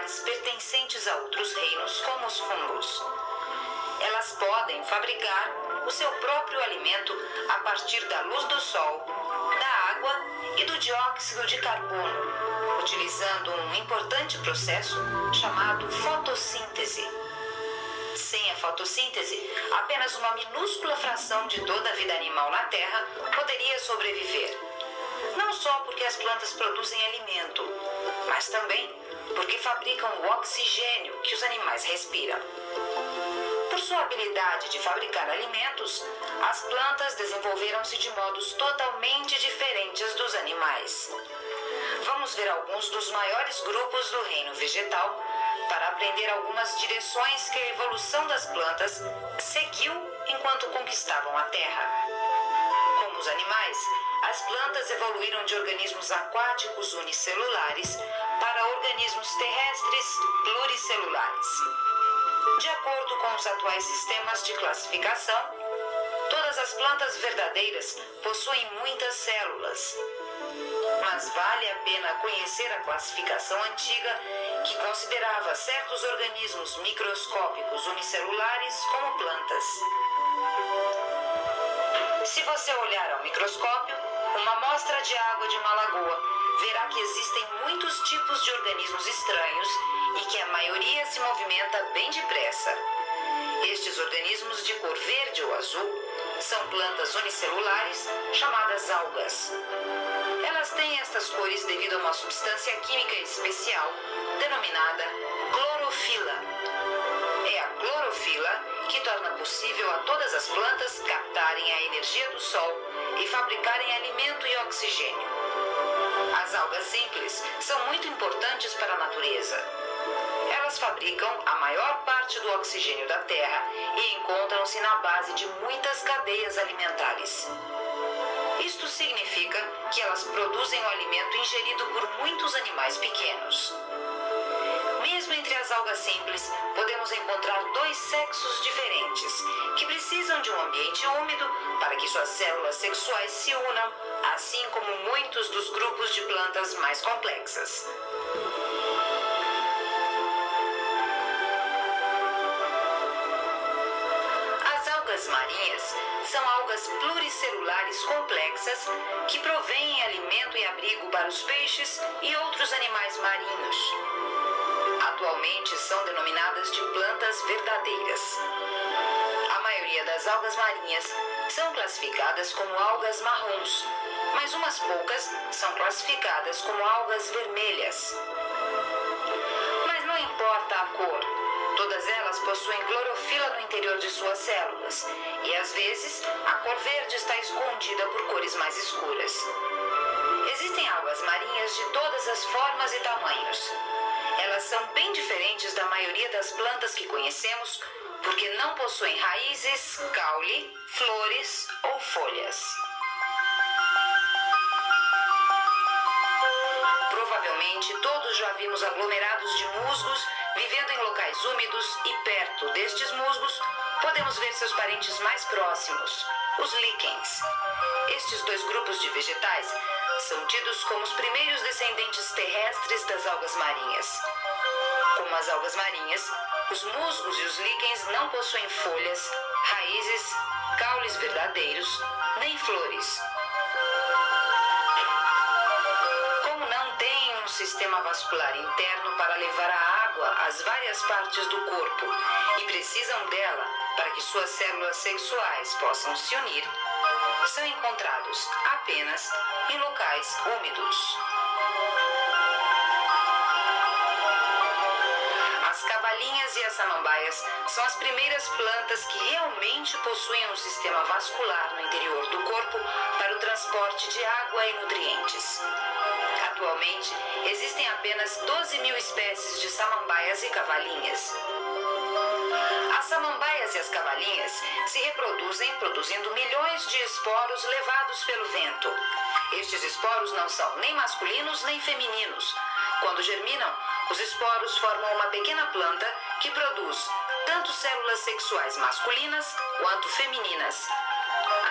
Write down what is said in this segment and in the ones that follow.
unicelulares pertencentes a outros reinos, como os fungos. Elas podem fabricar o seu próprio alimento a partir da luz do sol, da água e do dióxido de carbono, utilizando um importante processo chamado fotossíntese. Sem a fotossíntese, apenas uma minúscula fração de toda a vida animal na Terra poderia sobreviver. Não só porque as plantas produzem alimento, mas também porque fabricam o oxigênio que os animais respiram. Por sua habilidade de fabricar alimentos, as plantas desenvolveram-se de modos totalmente diferentes dos animais. Vamos ver alguns dos maiores grupos do reino vegetal para aprender algumas direções que a evolução das plantas seguiu enquanto conquistavam a Terra. Como os animais, as plantas evoluíram de organismos aquáticos unicelulares para organismos terrestres pluricelulares. De acordo com os atuais sistemas de classificação, todas as plantas verdadeiras possuem muitas células. Mas vale a pena conhecer a classificação antiga que considerava certos organismos microscópicos unicelulares como plantas. Se você olhar ao microscópio, uma amostra de água de uma lagoa, verá que existem muitos tipos de organismos estranhos e que a maioria se movimenta bem depressa. Estes organismos de cor verde ou azul são plantas unicelulares chamadas algas. Elas têm estas cores devido a uma substância química especial denominada clorofila. É a clorofila que torna possível a todas as plantas captarem a energia do sol e fabricarem alimento e oxigênio. As algas simples são muito importantes para a natureza. Elas fabricam a maior parte do oxigênio da Terra e encontram-se na base de muitas cadeias alimentares. Isto significa que elas produzem o alimento ingerido por muitos animais pequenos. Mesmo entre as algas simples, podemos encontrar dois sexos diferentes, que precisam de um ambiente úmido para que suas células sexuais se unam, assim como muitos dos grupos de plantas mais complexas. As algas marinhas são algas pluricelulares complexas que provêm alimento e abrigo para os peixes e outros animais marinhos. Atualmente são denominadas de plantas verdadeiras. A maioria das algas marinhas são classificadas como algas marrons, mas umas poucas são classificadas como algas vermelhas. Mas não importa a cor, todas elas possuem clorofila no interior de suas células e às vezes a cor verde está escondida por cores mais escuras. Existem algas marinhas de todas as formas e tamanhos. Elas são bem diferentes da maioria das plantas que conhecemos porque não possuem raízes, caule, flores ou folhas. Provavelmente todos já vimos aglomerados de musgos vivendo em locais úmidos e perto destes musgos podemos ver seus parentes mais próximos, os líquens. Estes dois grupos de vegetais são tidos como os primeiros descendentes terrestres das algas marinhas. Como as algas marinhas, os musgos e os líquens não possuem folhas, raízes, caules verdadeiros, nem flores. Como não têm um sistema vascular interno para levar a água às várias partes do corpo e precisam dela para que suas células sexuais possam se unir, são encontrados apenas em locais úmidos. As cavalinhas e as samambaias são as primeiras plantas que realmente possuem um sistema vascular no interior do corpo para o transporte de água e nutrientes. Atualmente, existem apenas 12.000 espécies de samambaias e cavalinhas. As samambaias e as cavalinhas se reproduzem produzindo milhões de esporos levados pelo vento. Estes esporos não são nem masculinos nem femininos. Quando germinam, os esporos formam uma pequena planta que produz tanto células sexuais masculinas quanto femininas.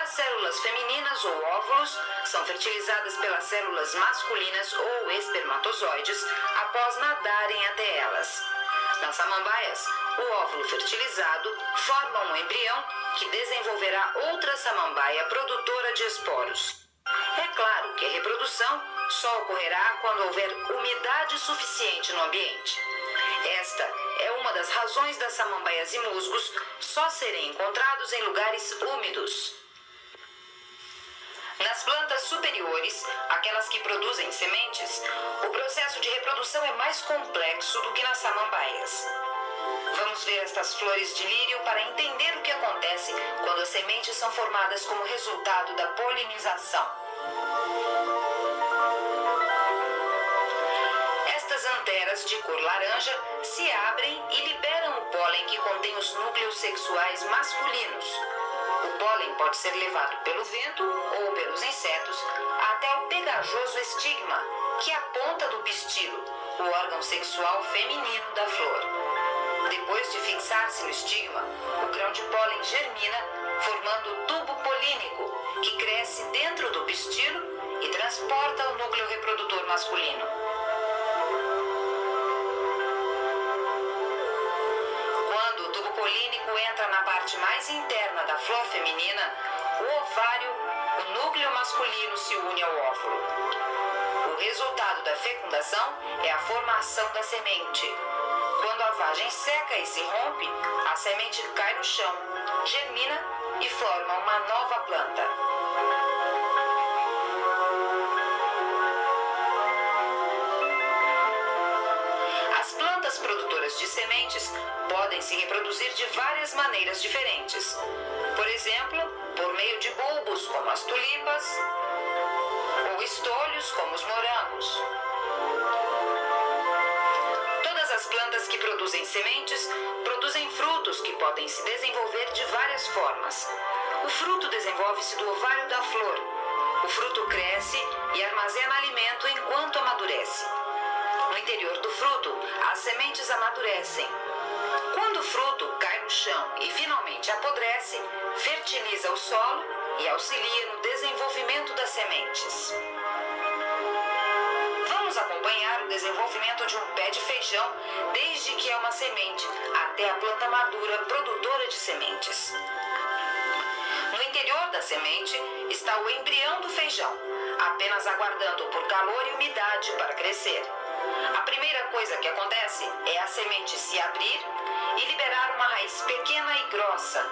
Às As células femininas ou óvulos são fertilizadas pelas células masculinas ou espermatozoides após nadarem até elas. Nas samambaias, o óvulo fertilizado forma um embrião que desenvolverá outra samambaia produtora de esporos. É claro que a reprodução só ocorrerá quando houver umidade suficiente no ambiente. Esta é uma das razões das samambaias e musgos só serem encontrados em lugares úmidos. Nas plantas superiores, aquelas que produzem sementes, o processo de reprodução é mais complexo do que nas samambaias. Vamos ver estas flores de lírio para entender o que acontece quando as sementes são formadas como resultado da polinização. Estas anteras de cor laranja se abrem e liberam o pólen que contém os núcleos sexuais masculinos. O pólen pode ser levado pelo vento ou pelos insetos até o pegajoso estigma, que é a ponta do pistilo, o órgão sexual feminino da flor. Depois de fixar-se no estigma, o grão de pólen germina, formando o tubo polínico, que cresce dentro do pistilo e transporta o núcleo reprodutor masculino. Quando o tubo polínico entra na parte mais interna da flor feminina, o ovário, o núcleo masculino se une ao óvulo. O resultado da fecundação é a formação da semente. Quando a vagem seca e se rompe, a semente cai no chão, germina e forma uma nova planta. As plantas produtoras de sementes podem se reproduzir de várias maneiras diferentes. Por exemplo, por meio de bulbos, como as tulipas, ou estolhos, como os morangos. As plantas que produzem sementes produzem frutos que podem se desenvolver de várias formas. O fruto desenvolve-se do ovário da flor. O fruto cresce e armazena alimento enquanto amadurece. No interior do fruto, as sementes amadurecem. Quando o fruto cai no chão e finalmente apodrece, fertiliza o solo e auxilia no desenvolvimento das sementes. Vamos acompanhar o desenvolvimento de um pé de feijão desde que é uma semente até a planta madura produtora de sementes. No interior da semente está o embrião do feijão, apenas aguardando por calor e umidade para crescer. A primeira coisa que acontece é a semente se abrir e liberar uma raiz pequena e grossa.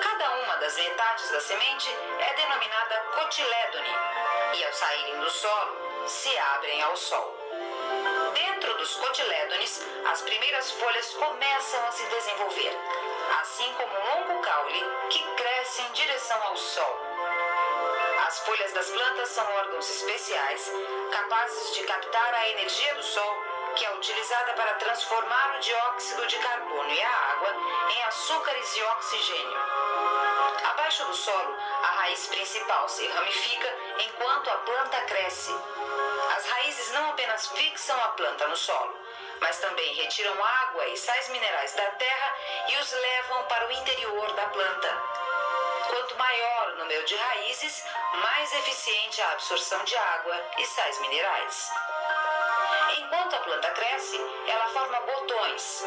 Cada uma das metades da semente é denominada cotilédone e, ao saírem do solo, se abrem ao sol. Dentro dos cotilédones, as primeiras folhas começam a se desenvolver, assim como um longo caule que cresce em direção ao sol. As folhas das plantas são órgãos especiais, capazes de captar a energia do sol, que é utilizada para transformar o dióxido de carbono e a água em açúcares e oxigênio. Abaixo do solo, a raiz principal se ramifica enquanto a planta cresce. As raízes não apenas fixam a planta no solo, mas também retiram água e sais minerais da terra e os levam para o interior da planta. Quanto maior o número de raízes, mais eficiente a absorção de água e sais minerais. Enquanto a planta cresce, ela forma botões,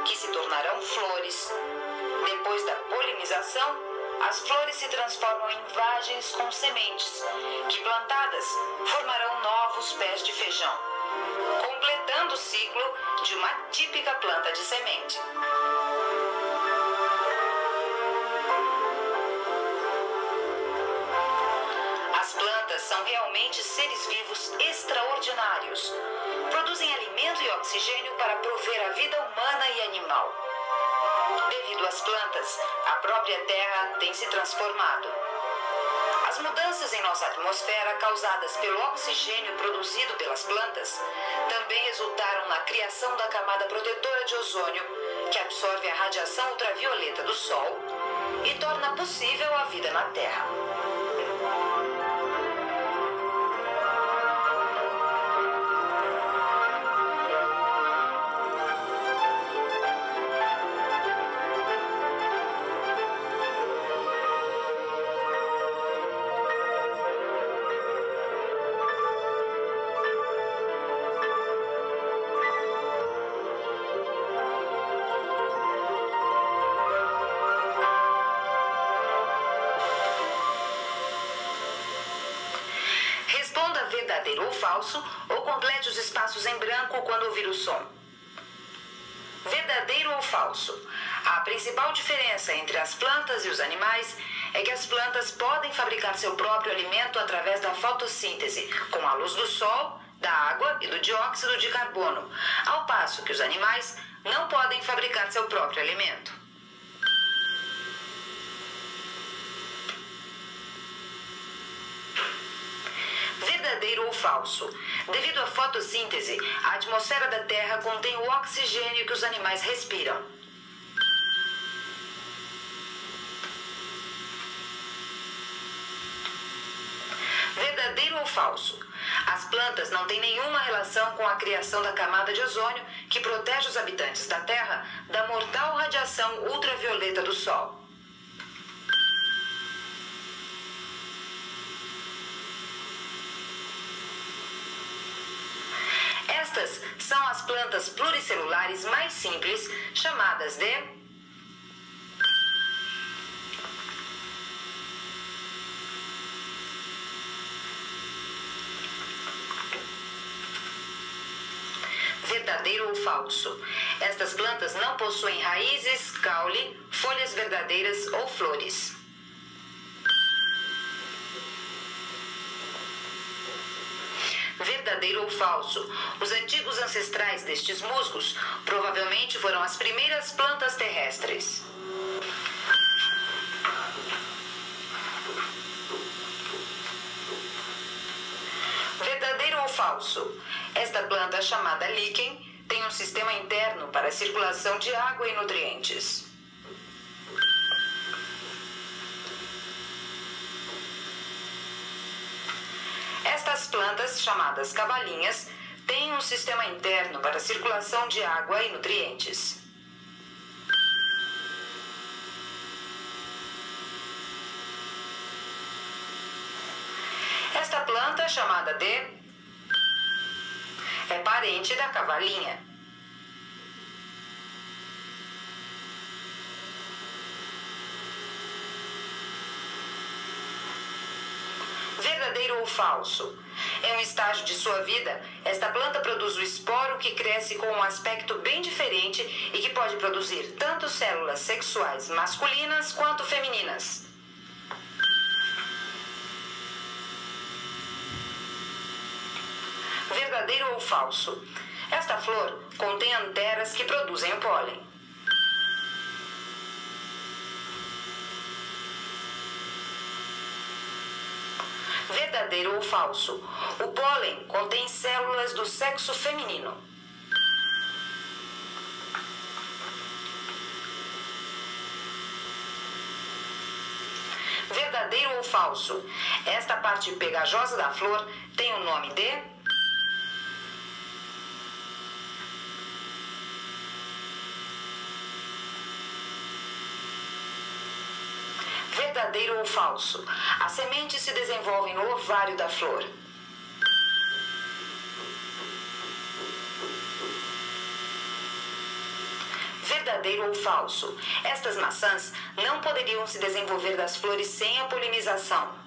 que se tornarão flores. Depois da polinização, as flores se transformam em vagens com sementes, que plantadas formarão novos pés de feijão, completando o ciclo de uma típica planta de semente. As plantas são realmente seres vivos extraordinários. Produzem alimento e oxigênio para prover a vida humana e animal. Devido às plantas, a própria Terra tem se transformado. As mudanças em nossa atmosfera causadas pelo oxigênio produzido pelas plantas também resultaram na criação da camada protetora de ozônio, que absorve a radiação ultravioleta do Sol e torna possível a vida na Terra. falso ou complete os espaços em branco quando ouvir o som. Verdadeiro ou falso? A principal diferença entre as plantas e os animais é que as plantas podem fabricar seu próprio alimento através da fotossíntese, com a luz do sol, da água e do dióxido de carbono, ao passo que os animais não podem fabricar seu próprio alimento. Verdadeiro ou falso? Devido à fotossíntese, a atmosfera da Terra contém o oxigênio que os animais respiram. Verdadeiro ou falso? As plantas não têm nenhuma relação com a criação da camada de ozônio que protege os habitantes da Terra da mortal radiação ultravioleta do Sol. Estas são as plantas pluricelulares mais simples, chamadas de verdadeiro ou falso. Estas plantas não possuem raízes, caule, folhas verdadeiras ou flores. Verdadeiro ou falso? Os antigos ancestrais destes musgos provavelmente foram as primeiras plantas terrestres. Verdadeiro ou falso? Esta planta, chamada líquen, tem um sistema interno para a circulação de água e nutrientes. Estas plantas, chamadas cavalinhas, têm um sistema interno para a circulação de água e nutrientes. Esta planta, chamada de é parente da cavalinha. Verdadeiro ou falso? Em um estágio de sua vida, esta planta produz o esporo que cresce com um aspecto bem diferente e que pode produzir tanto células sexuais masculinas quanto femininas. Verdadeiro ou falso? Esta flor contém anteras que produzem o pólen. Verdadeiro ou falso? O pólen contém células do sexo feminino. Verdadeiro ou falso? Esta parte pegajosa da flor tem o nome de verdadeiro ou falso? As sementes se desenvolvem no ovário da flor. Verdadeiro ou falso? Estas maçãs não poderiam se desenvolver das flores sem a polinização.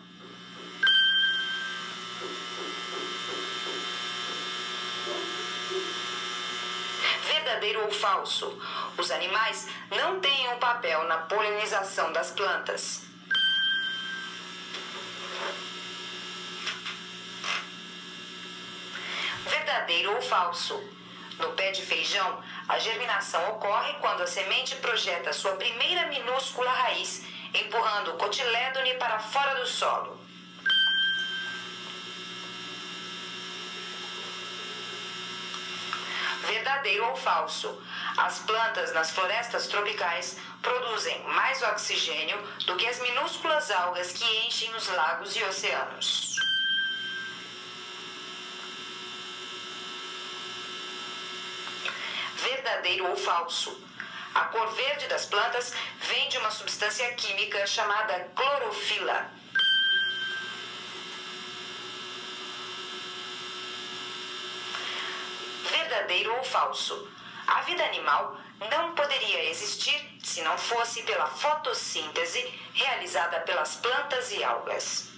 Verdadeiro ou falso? Os animais não têm um papel na polinização das plantas. Verdadeiro ou falso? No pé de feijão, a germinação ocorre quando a semente projeta sua primeira minúscula raiz, empurrando o cotilédone para fora do solo. Verdadeiro ou falso? As plantas nas florestas tropicais produzem mais oxigênio do que as minúsculas algas que enchem os lagos e oceanos. Verdadeiro ou falso? A cor verde das plantas vem de uma substância química chamada clorofila. Verdadeiro ou falso? A vida animal não poderia existir se não fosse pela fotossíntese realizada pelas plantas e algas.